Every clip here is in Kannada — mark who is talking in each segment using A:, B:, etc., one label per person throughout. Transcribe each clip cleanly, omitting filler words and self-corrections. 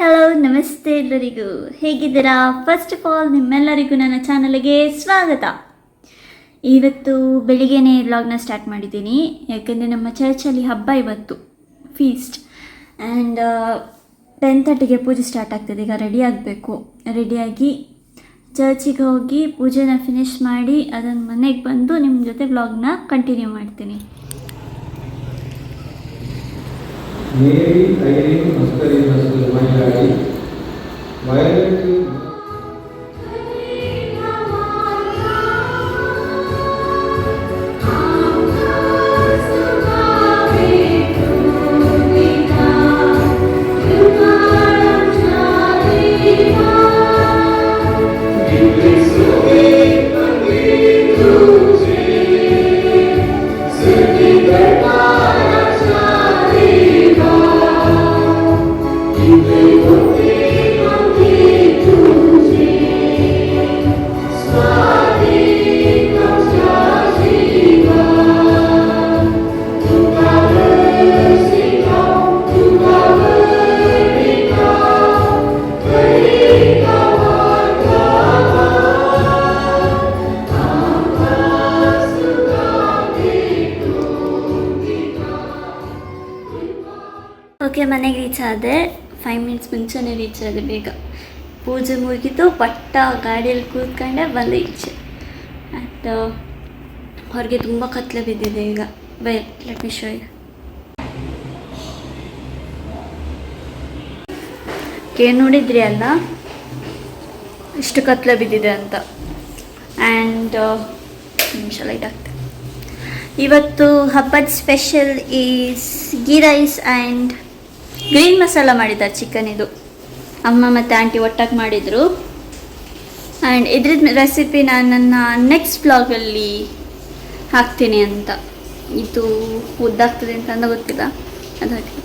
A: ಹಲೋ ನಮಸ್ತೆ ಎಲ್ಲರಿಗೂ, ಹೇಗಿದ್ದೀರಾ? ಫಸ್ಟ್ ಆಫ್ ಆಲ್ ನಿಮ್ಮೆಲ್ಲರಿಗೂ ನನ್ನ ಚಾನಲ್ಗೆ ಸ್ವಾಗತ. ಇವತ್ತು ಬೆಳಿಗ್ಗೆನೇ ವ್ಲಾಗ್ನ ಸ್ಟಾರ್ಟ್ ಮಾಡಿದ್ದೀನಿ, ಯಾಕೆಂದರೆ ನಮ್ಮ ಚರ್ಚಲ್ಲಿ ಹಬ್ಬ ಇವತ್ತು, ಫೀಸ್ಟ್. ಆ್ಯಂಡ್ 10:30ಗೆ ಪೂಜೆ ಸ್ಟಾರ್ಟ್ ಆಗ್ತದೆ. ಈಗ ರೆಡಿ ಆಗಬೇಕು. ರೆಡಿಯಾಗಿ ಚರ್ಚಿಗೆ ಹೋಗಿ ಪೂಜೆನ ಫಿನಿಷ್ ಮಾಡಿ ಅದನ್ನು ಮನೆಗೆ ಬಂದು ನಿಮ್ಮ ಜೊತೆ ವ್ಲಾಗ್ನ ಕಂಟಿನ್ಯೂ ಮಾಡ್ತೀನಿ.
B: Mary, Irene, Mascarin, Mailadi, Violet.
A: Okay, ಮನೆಗೆ ರೀಚ್ ಆದೆ. 5 ಮಿನಿಟ್ಸ್ ಮುಂಚೆನೇ ರೀಚ್ ಆದೆ. ಬೇಗ ಪೂಜೆ ಮುಗಿದು ಪಟ್ಟ ಗಾಡಿಯಲ್ಲಿ ಕೂತ್ಕೊಂಡೆ ಬಂದೆ ಈಚೆ. ಮತ್ತು ಹೊರಗೆ ತುಂಬ ಕತ್ಲೆ ಬಿದ್ದಿದೆ ಈಗ. Bye let me show you. ನೋಡಿದ್ರಿ ಅಲ್ಲ ಇಷ್ಟು ಕತ್ಲೆ ಬಿದ್ದಿದೆ ಅಂತ. ಆ್ಯಂಡ್ ನಿಮಿಷ ಲೈಟ್ ಆಗ್ತದೆ. ಇವತ್ತು ಹಬ್ಬದ special is ghee rice and green masala ಮಾಡಿದ್ದಾರೆ. ಚಿಕನ್ ಇದು ಅಮ್ಮ ಮತ್ತು ಆಂಟಿ ಒಟ್ಟಾಗಿ ಮಾಡಿದರು. ಆ್ಯಂಡ್ ಇದ್ರದ್ದು ರೆಸಿಪಿ ನಾನು ನನ್ನ ನೆಕ್ಸ್ಟ್ ಬ್ಲಾಗಲ್ಲಿ ಹಾಕ್ತೀನಿ ಅಂತ. ಇದು ಉದ್ದಾಗ್ತದೆ ಅಂತ ಗೊತ್ತಿಲ್ಲ, ಅದು ಹಾಕಿ.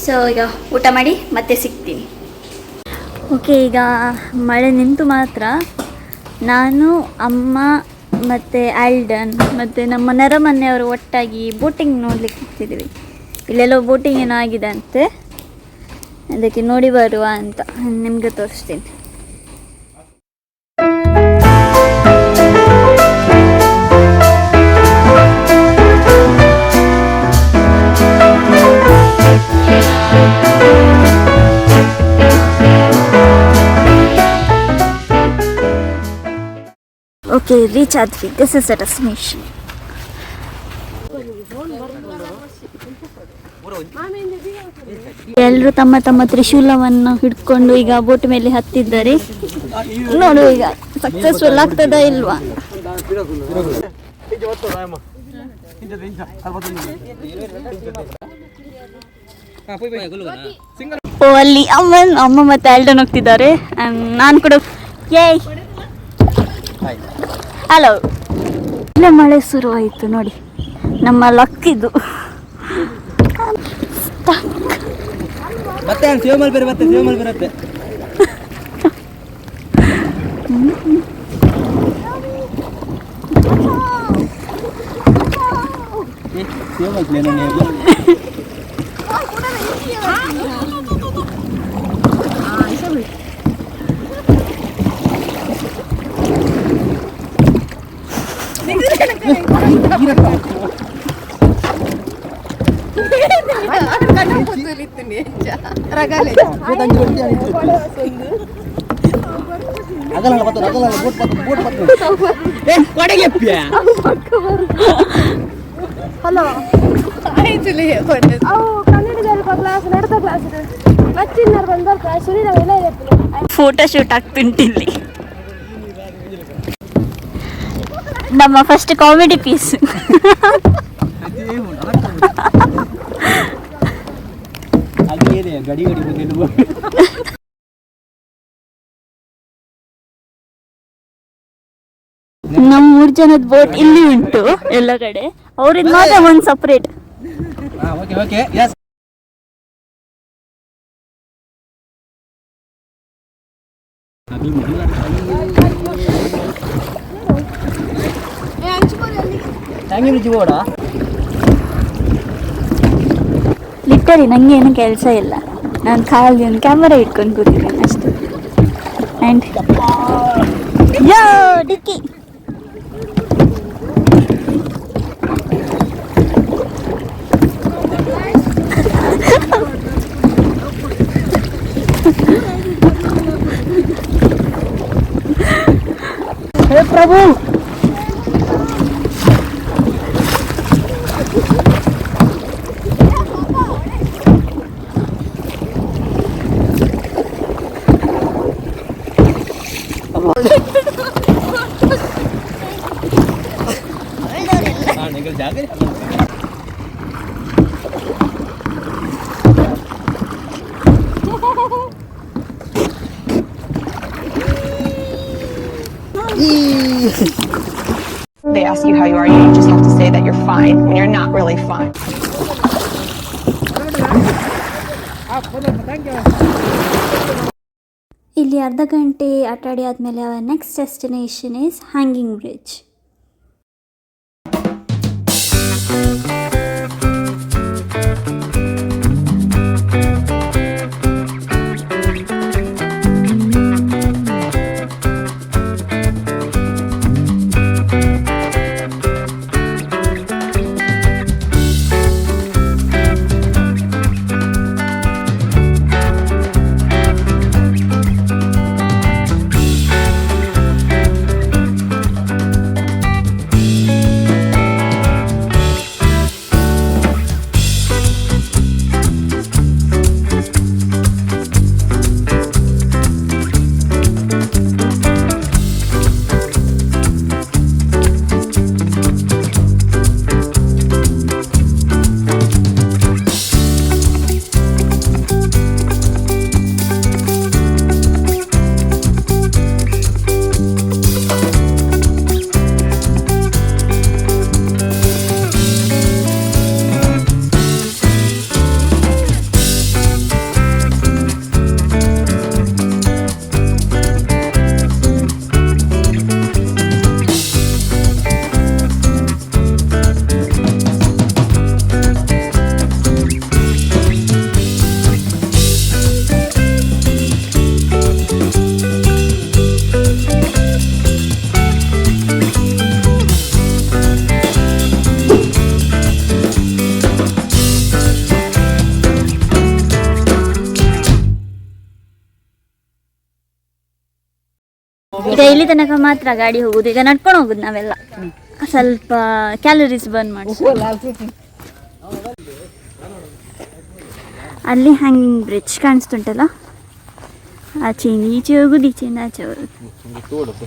A: ಸೊ ಈಗ ಊಟ ಮಾಡಿ ಮತ್ತೆ ಸಿಗ್ತೀನಿ. ಓಕೆ, ಈಗ ಮಳೆ ನಿಂತು ಮಾತ್ರ ನಾನು, ಅಮ್ಮ ಮತ್ತು ಆಲ್ಡನ್ ಮತ್ತು ನಮ್ಮ ನೆರೆಮನೆಯವರು ಒಟ್ಟಾಗಿ ಬೋಟಿಂಗ್ ನೋಡ್ಲಿಕ್ಕೆ ಹೋಗ್ತಿದ್ದೀವಿ. ಇಲ್ಲೆಲ್ಲೋ ಬೋಟಿಂಗ್ ಏನೋ ಆಗಿದೆ ಅಂತೆ, ಅದಕ್ಕೆ ನೋಡಿ ಬರುವ ಅಂತ ನಿಮಗೆ ತೋರಿಸ್ತೀನಿ. ಓಕೆ, ರೀಚ್ ಆದ್ವಿ. This is the destination. ಎಲ್ಲರೂ ತಮ್ಮ ತಮ್ಮ ತ್ರಿಶೂಲವನ್ನು ಹಿಡ್ಕೊಂಡು ಈಗ ಬೋಟ್ ಮೇಲೆ ಹತ್ತಿದ್ದಾರೆ. ನೋಡು ಈಗ ಸಕ್ಸಸ್ಫುಲ್ ಆಗ್ತದಾ ಇಲ್ವಾ. ಓ, ಅಲ್ಲಿ ಅಮ್ಮ ಮತ್ತೆ ಆಲ್ಡನ್ ಹೋಗ್ತಿದ್ದಾರೆ. ನಾನು ಕೂಡ ಹಲೋ. ಇಲ್ಲೇ ಮಳೆ ಶುರುವಾಯಿತು ನೋಡಿ, ನಮ್ಮ ಲಕ್ ಇದು.
C: ಮತ್ತೆ ಸೇವಮಲ್ ಬರುತ್ತೆ, ಸೇವಮಲ್ ಬರುತ್ತೆ. ಸೇವಮಲ್ ಪ್ಲೇನ್
A: ಫೋಟೋ ಶೂಟ್ ಆಗ್ತುಂಟಿಲ್ಲಿ. ನಮ್ಮ ಫಸ್ಟ್ ಕಾಮಿಡಿ ಪೀಸ್. ನಮ್ಮ 3 ಜನದ ಬೋಟ್ ಇಲ್ಲಿ ಉಂಟು ಎಲ್ಲ ಕಡೆ. ಅವ್ರಿಗೆ ಮಾತ್ರ ಒಂದು ಸಪ್ರೇಟ್. ಲಿಟರಲಿ ನಂಗೆ ಏನು ಕೆಲಸ ಇಲ್ಲ. ನಾನು ಖಾಲಿ ಒಂದು ಕ್ಯಾಮರಾ ಇಟ್ಕೊಂಡು ಕೂತಿದ್ದೇನೆ ಅಷ್ಟೇ. ಆ್ಯಂಡ್ ಯೋ ಡಿಕ್ಕಿ ಹೇ ಪ್ರಭು.
D: They ask you how you are, you just have to say that you're fine when you're not really fine.
A: ಇಲ್ಲಿ ಅರ್ಧ ಗಂಟೆ ಆಟಾಡಿ ಆದಮೇಲೆ ಅವರ next destination is hanging bridge. ಈಗ ಇಲ್ಲಿ ತನಕ ಮಾತ್ರ ಗಾಡಿ ಹೋಗುದು. ಈಗ ನಡ್ಕೊಂಡು ಹೋಗುದು ನಾವೆಲ್ಲ, ಸ್ವಲ್ಪ ಕ್ಯಾಲರೀಸ್ ಬರ್ನ್ ಮಾಡಿ. ಅಲ್ಲಿ ಹ್ಯಾಂಗಿಂಗ್ ಬ್ರಿಡ್ಜ್ ಕಾಣಿಸ್ತುಂಟಲ್ಲ, ಆಚೆಯಿಂದ ಈಚೆ ಹೋಗುದು, ಈಚೆಯಿಂದ ಆಚೆ ಬರುದು.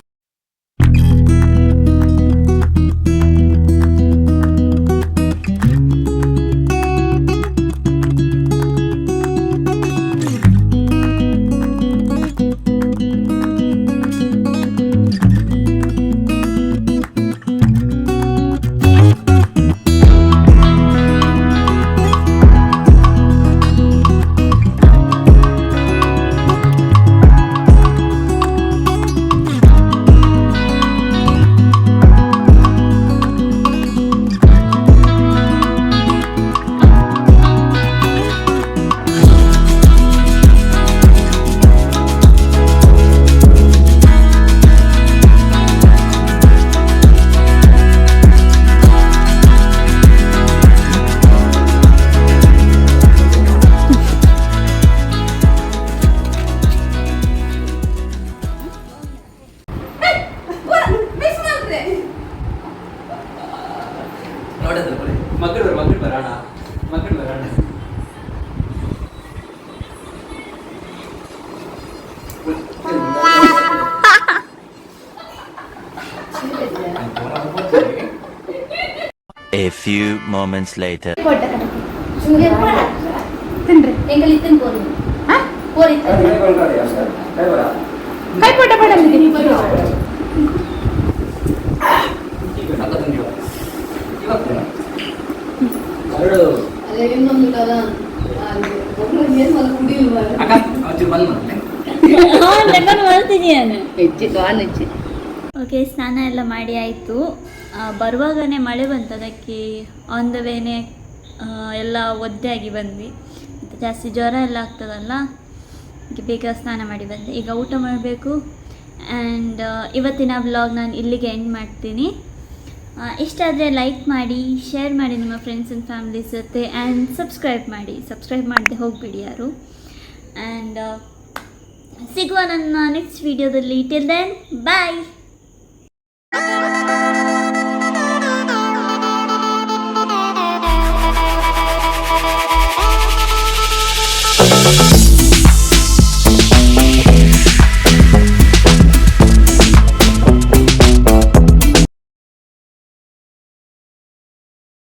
E: A few moments later.
A: Okay, ಸ್ನಾನ ಎಲ್ಲ ಮಾಡಿ ಆಯಿತು. ಬರುವಾಗನೇ ಮಳೆ ಬಂತು, ಅದಕ್ಕೆ ಆನ್ ದ ವೇನೆ ಎಲ್ಲ ಒದ್ದೆ ಆಗಿ ಬಂದ್ವಿ. ಜಾಸ್ತಿ ಜ್ವರ ಎಲ್ಲ ಆಗ್ತದಲ್ಲ, ಈಗ ಬೇಗ ಸ್ನಾನ ಮಾಡಿ ಬಂದೆ. ಈಗ ಊಟ ಮಾಡಬೇಕು. ಆ್ಯಂಡ್ ಇವತ್ತಿನ ವ್ಲಾಗ್ ನಾನು ಇಲ್ಲಿಗೆ ಎಂಡ್ ಮಾಡ್ತೀನಿ. ಇಷ್ಟ ಆದರೆ ಲೈಕ್ ಮಾಡಿ, ಶೇರ್ ಮಾಡಿ ನಿಮ್ಮ ಫ್ರೆಂಡ್ಸ್ ಆ್ಯಂಡ್ ಫ್ಯಾಮಿಲೀಸ್ ಜೊತೆ, ಆ್ಯಂಡ್ ಸಬ್ಸ್ಕ್ರೈಬ್ ಮಾಡದೆ ಹೋಗಬೇಡಿ ಯಾರು. ಆ್ಯಂಡ್ ಸಿಗುವ ನನ್ನ ನೆಕ್ಸ್ಟ್ ವೀಡಿಯೋದಲ್ಲಿ. ಟಿಲ್ ದೆನ್ ಬಾಯ್.